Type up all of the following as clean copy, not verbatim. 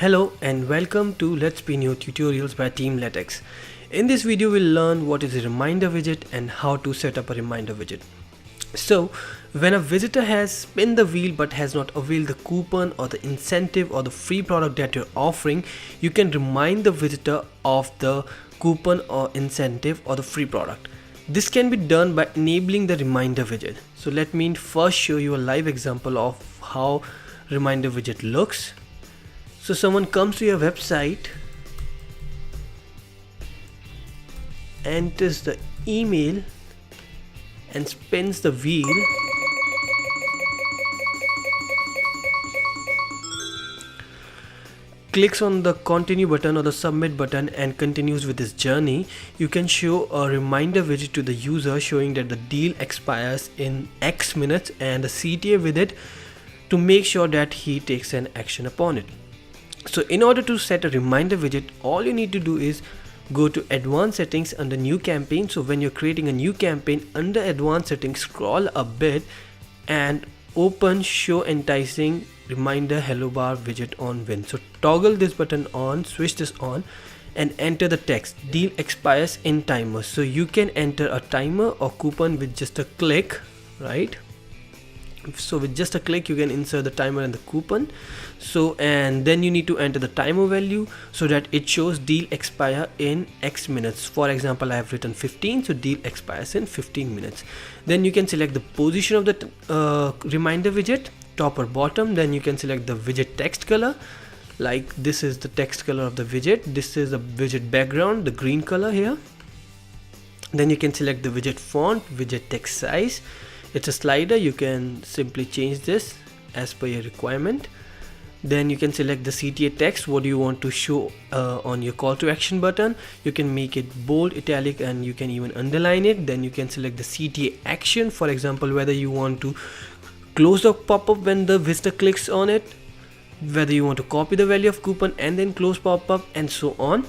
Hello and welcome to Let's Be New Tutorials by Team LaTeX. In this video we'll learn what is a reminder widget and how to set up a reminder widget. So when a visitor has spun the wheel but has not availed the coupon or the incentive or the free product that you're offering, you can remind the visitor of the coupon or incentive or the free product. This can be done by enabling the reminder widget. So let me first show you a live example of how reminder widget looks. So someone comes to your website, enters the email and spins the wheel. Clicks on the continue button or the submit button and continues with his journey. You can show a reminder widget to the user showing that the deal expires in X minutes and the CTA with it to make sure that he takes an action upon it. So in order to set a reminder widget, all you need to do is go to advanced settings under new campaign. So when you're creating a new campaign, under advanced settings, scroll a bit and open show enticing reminder hello bar widget on win. So toggle this button on, switch this on and enter the text deal expires in timer. So you can enter a timer or coupon with just a click, right? So with just a click you can insert the timer and the coupon. So and then you need to enter the timer value so that it shows deal expire in X minutes. For example, I have written 15, so deal expires in 15 minutes. Then you can select the position of the reminder widget, top or bottom. Then you can select the widget text color, like this is the text color of the widget. This is the widget background, the green color here. Then you can select the widget font, widget text size. It's a slider, you can simply change this as per your requirement. Then you can select the CTA text, what do you want to show on your call to action button. You can make it bold, italic, and you can even underline it. Then you can select the CTA action, for example whether you want to close the pop-up when the visitor clicks on it, whether you want to copy the value of coupon and then close pop-up, and so on.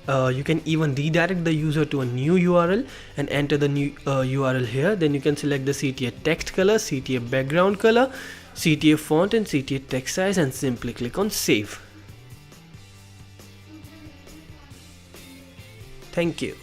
You can even redirect the user to a new URL and enter the new URL here. Then you can select the CTA text color, CTA background color, CTA font and CTA text size and simply click on save. Thank you.